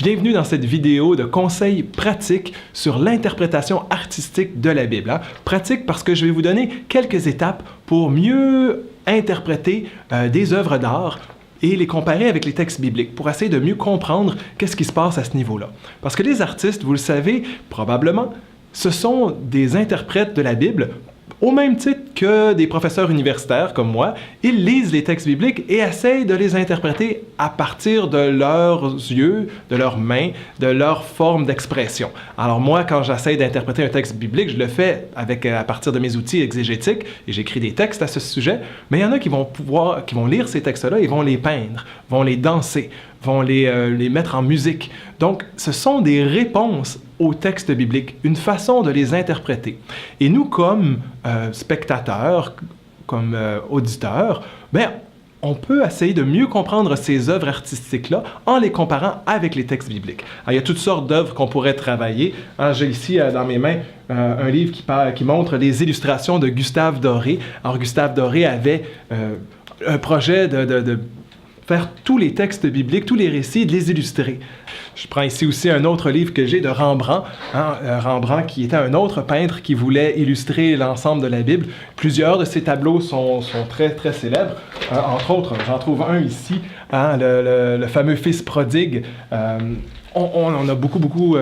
Bienvenue dans cette vidéo de conseils pratiques sur l'interprétation artistique de la Bible. Pratique parce que je vais vous donner quelques étapes pour mieux interpréter des œuvres d'art et les comparer avec les textes bibliques pour essayer de mieux comprendre qu'est-ce qui se passe à ce niveau-là. Parce que les artistes, vous le savez probablement, ce sont des interprètes de la Bible. Au même titre que des professeurs universitaires comme moi, ils lisent les textes bibliques et essayent de les interpréter à partir de leurs yeux, de leurs mains, de leur forme d'expression. Alors moi, quand j'essaie d'interpréter un texte biblique, je le fais à partir de mes outils exégétiques et j'écris des textes à ce sujet, mais il y en a qui vont lire ces textes-là, ils vont les peindre, vont les danser, vont les mettre en musique. Donc, ce sont des réponses aux textes bibliques, une façon de les interpréter. Et nous, comme spectateurs, comme auditeurs, on peut essayer de mieux comprendre ces œuvres artistiques-là en les comparant avec les textes bibliques. Alors, il y a toutes sortes d'œuvres qu'on pourrait travailler. J'ai ici dans mes mains un livre qui montre les illustrations de Gustave Doré. Alors, Gustave Doré avait un projet de faire tous les textes bibliques, tous les récits, de les illustrer. Je prends ici aussi un autre livre que j'ai de Rembrandt, Rembrandt qui était un autre peintre qui voulait illustrer l'ensemble de la Bible. Plusieurs de ses tableaux sont très, très célèbres. Entre autres, j'en trouve un ici, le fameux Fils prodigue. On a beaucoup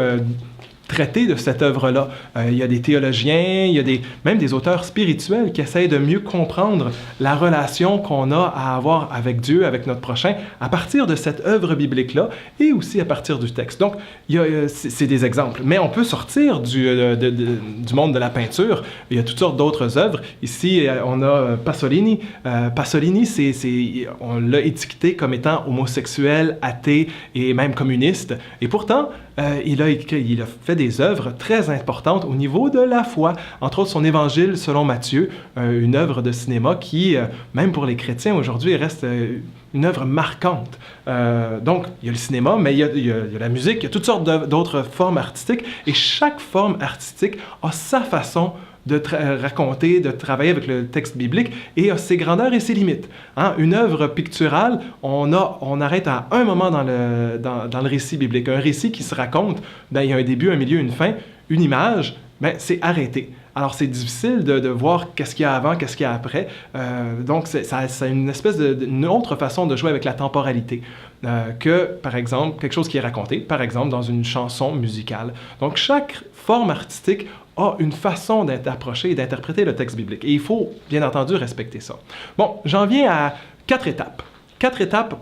traité de cette œuvre-là. Il y a des théologiens, il y a même des auteurs spirituels qui essayent de mieux comprendre la relation qu'on a à avoir avec Dieu, avec notre prochain, à partir de cette œuvre biblique-là et aussi à partir du texte. Donc, c'est des exemples. Mais on peut sortir du monde de la peinture. Il y a toutes sortes d'autres œuvres. Ici, on a Pasolini. Pasolini, on l'a étiqueté comme étant homosexuel, athée et même communiste. Et pourtant, il a fait des œuvres très importantes au niveau de la foi. Entre autres, son Évangile selon Matthieu, une œuvre de cinéma qui, même pour les chrétiens aujourd'hui, reste une œuvre marquante. Donc, il y a le cinéma, mais il y a la musique, il y a toutes sortes d'autres formes artistiques, et chaque forme artistique a sa façon de raconter, de travailler avec le texte biblique et a ses grandeurs et ses limites. Une œuvre picturale, on arrête à un moment dans le récit biblique. Un récit qui se raconte, il y a un début, un milieu, une fin. Une image, c'est arrêté. Alors, c'est difficile de voir qu'est-ce qu'il y a avant, qu'est-ce qu'il y a après. Donc, c'est une espèce d'une autre façon de jouer avec la temporalité que, par exemple, quelque chose qui est raconté, par exemple, dans une chanson musicale. Donc, chaque forme artistique a une façon d'approcher et d'interpréter le texte biblique. Et il faut, bien entendu, respecter ça. Bon, j'en viens à 4 étapes. 4 étapes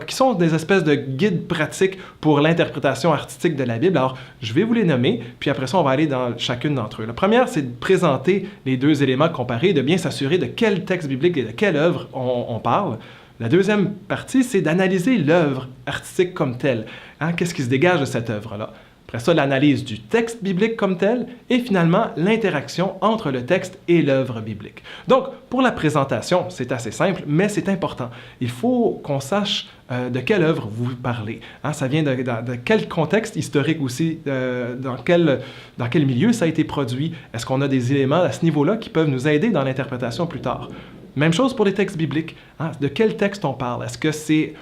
qui sont des espèces de guides pratiques pour l'interprétation artistique de la Bible. Alors, je vais vous les nommer, puis après ça, on va aller dans chacune d'entre eux. La première, c'est de présenter les deux éléments comparés, de bien s'assurer de quel texte biblique et de quelle œuvre on parle. La deuxième partie, c'est d'analyser l'œuvre artistique comme telle. Qu'est-ce qui se dégage de cette œuvre-là? Après ça, l'analyse du texte biblique comme tel, et finalement, l'interaction entre le texte et l'œuvre biblique. Donc, pour la présentation, c'est assez simple, mais c'est important. Il faut qu'on sache de quelle œuvre vous parlez. Ça vient de quel contexte historique aussi, dans quel milieu ça a été produit. Est-ce qu'on a des éléments à ce niveau-là qui peuvent nous aider dans l'interprétation plus tard? Même chose pour les textes bibliques. De quel texte on parle? Est-ce que c'est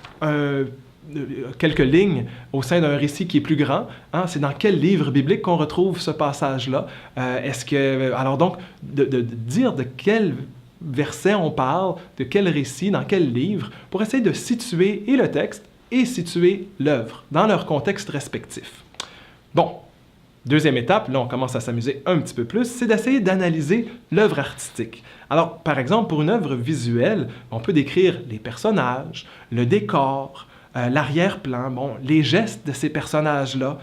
quelques lignes au sein d'un récit qui est plus grand? C'est dans quel livre biblique qu'on retrouve ce passage-là? Alors donc, de dire de quel verset on parle, de quel récit, dans quel livre, pour essayer de situer et le texte et situer l'œuvre dans leur contexte respectif. Bon, deuxième étape, là on commence à s'amuser un petit peu plus, c'est d'essayer d'analyser l'œuvre artistique. Alors, par exemple, pour une œuvre visuelle, on peut décrire les personnages, le décor, l'arrière-plan, les gestes de ces personnages-là,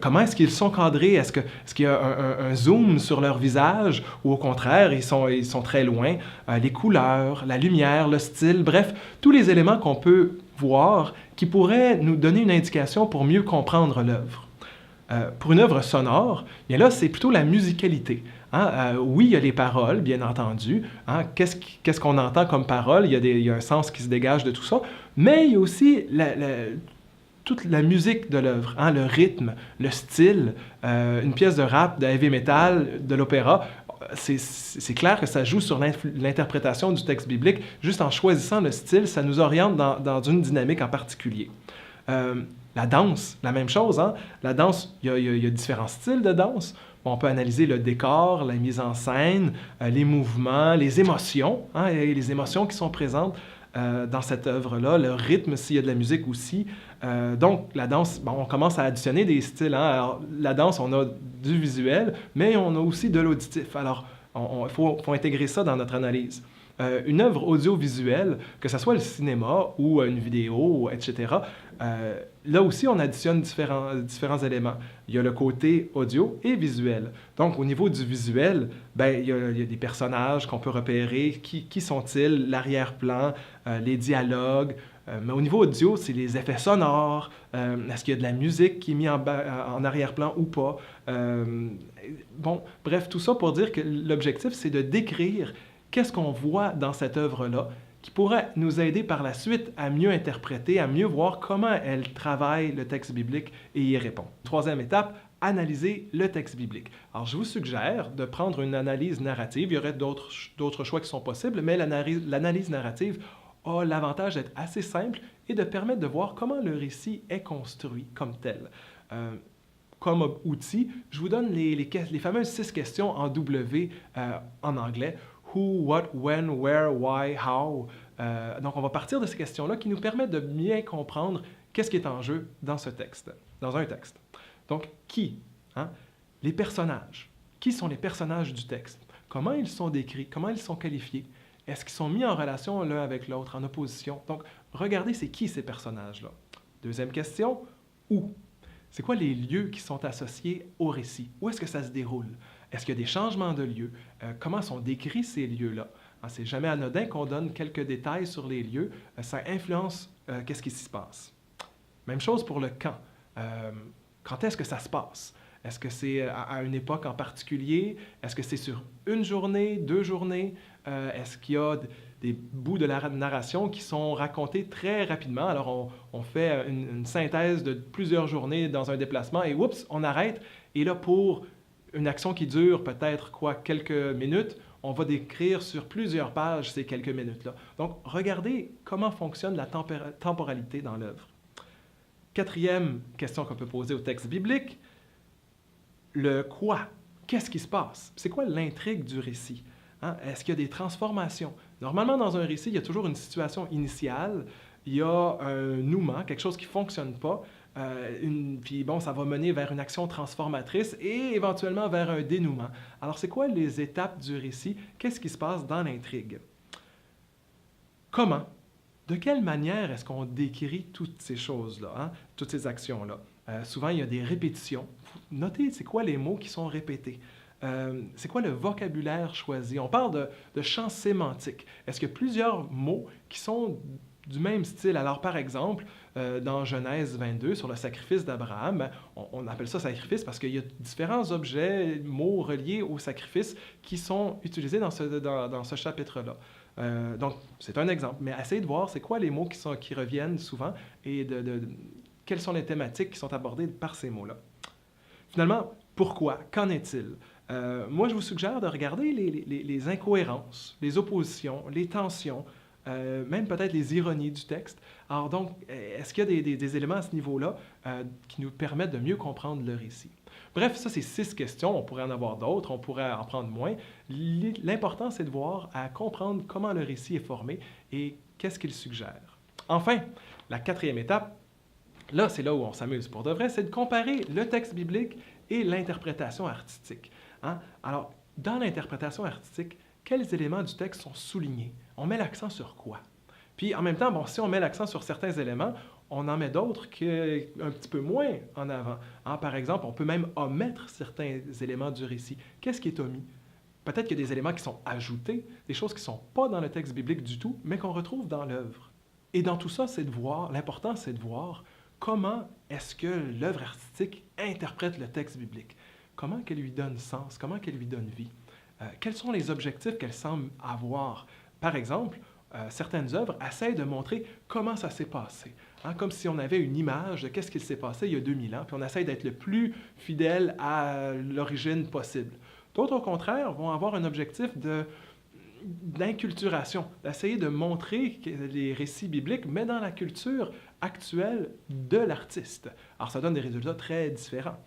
comment est-ce qu'ils sont cadrés? Est-ce qu'il y a un zoom sur leur visage ou au contraire, ils sont très loin? Les couleurs, la lumière, le style, bref, tous les éléments qu'on peut voir qui pourraient nous donner une indication pour mieux comprendre l'œuvre. Pour une œuvre sonore, bien là, c'est plutôt la musicalité. Oui, il y a les paroles, bien entendu. Qu'est-ce qu'on entend comme parole? Il y a un sens qui se dégage de tout ça. Mais il y a aussi toute la musique de l'œuvre, le rythme, le style. Une pièce de rap, de heavy metal, de l'opéra, c'est clair que ça joue sur l'interprétation du texte biblique. Juste en choisissant le style, ça nous oriente dans une dynamique en particulier. La danse, la même chose. Hein? La danse, il y a différents styles de danse. Bon, on peut analyser le décor, la mise en scène, les mouvements, les émotions, hein, et les émotions qui sont présentes dans cette œuvre-là, le rythme s'il y a de la musique aussi. Donc, la danse, bon, on commence à additionner des styles. Hein? Alors, la danse, on a du visuel, mais on a aussi de l'auditif. Alors, il faut intégrer ça dans notre analyse. Une œuvre audiovisuelle, que ce soit le cinéma ou une vidéo, etc., là aussi, on additionne différents éléments. Il y a le côté audio et visuel. Donc, au niveau du visuel, ben, il y a des personnages qu'on peut repérer. Qui sont-ils? L'arrière-plan, les dialogues. Mais au niveau audio, c'est les effets sonores. Est-ce qu'il y a de la musique qui est mise en arrière-plan ou pas? Bon, bref, tout ça pour dire que l'objectif, c'est de décrire qu'est-ce qu'on voit dans cette œuvre-là qui pourrait nous aider par la suite à mieux interpréter, à mieux voir comment elle travaille le texte biblique et y répond. Troisième étape, analyser le texte biblique. Alors, je vous suggère de prendre une analyse narrative. Il y aurait d'autres choix qui sont possibles, mais l'analyse narrative a l'avantage d'être assez simple et de permettre de voir comment le récit est construit comme tel. Comme outil, je vous donne les fameuses 6 questions en W en anglais. Who, what, when, where, why, how. Donc, on va partir de ces questions-là qui nous permettent de bien comprendre qu'est-ce qui est en jeu dans un texte. Donc, qui? Hein? Les personnages. Qui sont les personnages du texte? Comment ils sont décrits? Comment ils sont qualifiés? Est-ce qu'ils sont mis en relation l'un avec l'autre, en opposition? Donc, regardez, c'est qui ces personnages-là? Deuxième question, où? C'est quoi les lieux qui sont associés au récit? Où est-ce que ça se déroule? Est-ce qu'il y a des changements de lieux? Comment sont décrits ces lieux-là? C'est jamais anodin qu'on donne quelques détails sur les lieux. Ça influence qu'est-ce qui s'y passe. Même chose pour le quand. Quand est-ce que ça se passe? Est-ce que c'est à une époque en particulier? Est-ce que c'est sur une journée, 2 journées? Est-ce qu'il y a des bouts de la narration qui sont racontés très rapidement? Alors, on fait une synthèse de plusieurs journées dans un déplacement et oups, on arrête. Et là, pour une action qui dure peut-être quelques minutes, on va décrire sur plusieurs pages ces quelques minutes-là. Donc, regardez comment fonctionne la temporalité dans l'œuvre. Quatrième question qu'on peut poser au texte biblique, le quoi? Qu'est-ce qui se passe? C'est quoi l'intrigue du récit? Hein? Est-ce qu'il y a des transformations? Normalement, dans un récit, il y a toujours une situation initiale, il y a un nouement, quelque chose qui ne fonctionne pas, puis bon, ça va mener vers une action transformatrice et éventuellement vers un dénouement. Alors, c'est quoi les étapes du récit? Qu'est-ce qui se passe dans l'intrigue? Comment? De quelle manière est-ce qu'on décrit toutes ces choses-là, hein? Toutes ces actions-là? Souvent, il y a des répétitions. Notez, c'est quoi les mots qui sont répétés? C'est quoi le vocabulaire choisi? On parle de champ sémantique. Est-ce qu'il y a plusieurs mots qui sont du même style? Alors, par exemple, dans Genèse 22, sur le sacrifice d'Abraham, ben, on appelle ça sacrifice parce qu'il y a différents objets, mots reliés au sacrifice qui sont utilisés dans ce chapitre-là. Donc, c'est un exemple, mais essayez de voir c'est quoi les mots qui reviennent souvent et quelles sont les thématiques qui sont abordées par ces mots-là. Finalement, pourquoi? Qu'en est-il? Moi, je vous suggère de regarder les incohérences, les oppositions, les tensions, même peut-être les ironies du texte. Alors donc, est-ce qu'il y a des éléments à ce niveau-là qui nous permettent de mieux comprendre le récit? Bref, ça, c'est 6 questions. On pourrait en avoir d'autres, on pourrait en prendre moins. L'important, c'est de voir à comprendre comment le récit est formé et qu'est-ce qu'il suggère. Enfin, la 4e étape, là, c'est là où on s'amuse pour de vrai, c'est de comparer le texte biblique et l'interprétation artistique. Hein? Alors, dans l'interprétation artistique, quels éléments du texte sont soulignés? On met l'accent sur quoi? Puis, en même temps, bon, si on met l'accent sur certains éléments, on en met d'autres un petit peu moins en avant. Hein? Par exemple, on peut même omettre certains éléments du récit. Qu'est-ce qui est omis? Peut-être qu'il y a des éléments qui sont ajoutés, des choses qui ne sont pas dans le texte biblique du tout, mais qu'on retrouve dans l'œuvre. Et dans tout ça, l'important, c'est de voir comment est-ce que l'œuvre artistique interprète le texte biblique. Comment qu'elle lui donne sens, comment qu'elle lui donne vie. Quels sont les objectifs qu'elle semble avoir? Par exemple, certaines œuvres essaient de montrer comment ça s'est passé. Hein, comme si on avait une image de qu'est-ce qui s'est passé il y a 2000 ans, puis on essaie d'être le plus fidèle à l'origine possible. D'autres, au contraire, vont avoir un objectif de d'inculturation, d'essayer de montrer les récits bibliques, mais dans la culture actuelle de l'artiste. Alors, ça donne des résultats très différents.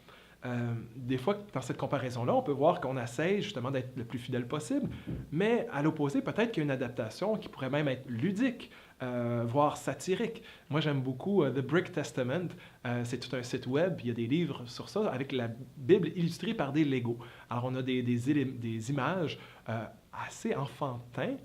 Des fois, dans cette comparaison-là, on peut voir qu'on essaie justement d'être le plus fidèle possible, mais à l'opposé, peut-être qu'il y a une adaptation qui pourrait même être ludique, voire satirique. Moi, j'aime beaucoup The Brick Testament. C'est tout un site web, il y a des livres sur ça, avec la Bible illustrée par des Legos. Alors, on a des images assez enfantins,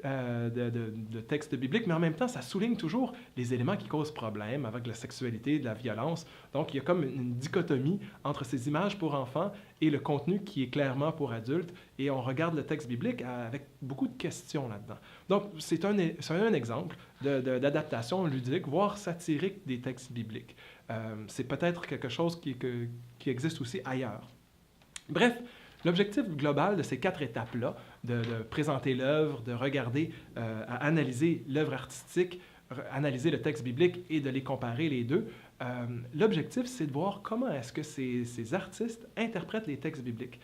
de textes bibliques, mais en même temps, ça souligne toujours les éléments qui causent problème avec la sexualité, de la violence. Donc, il y a comme une dichotomie entre ces images pour enfants et le contenu qui est clairement pour adultes, et on regarde le texte biblique avec beaucoup de questions là-dedans. Donc, c'est un exemple d'adaptation ludique, voire satirique des textes bibliques. C'est peut-être quelque chose qui existe aussi ailleurs. Bref, l'objectif global de ces 4 étapes-là, de présenter l'œuvre, de regarder, à analyser l'œuvre artistique, analyser le texte biblique et de les comparer les deux, l'objectif, c'est de voir comment est-ce que ces artistes interprètent les textes bibliques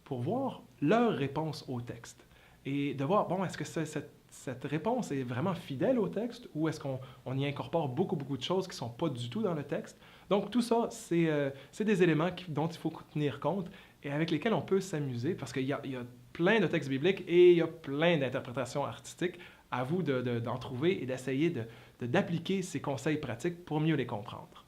pour voir leur réponse au texte. Et de voir, bon, est-ce que cette réponse est vraiment fidèle au texte ou est-ce qu'on y incorpore beaucoup de choses qui ne sont pas du tout dans le texte? Donc, tout ça, c'est des éléments dont il faut tenir compte et avec lesquels on peut s'amuser parce qu'il y a plein de textes bibliques et il y a plein d'interprétations artistiques. À vous d'en trouver et d'essayer d'appliquer ces conseils pratiques pour mieux les comprendre.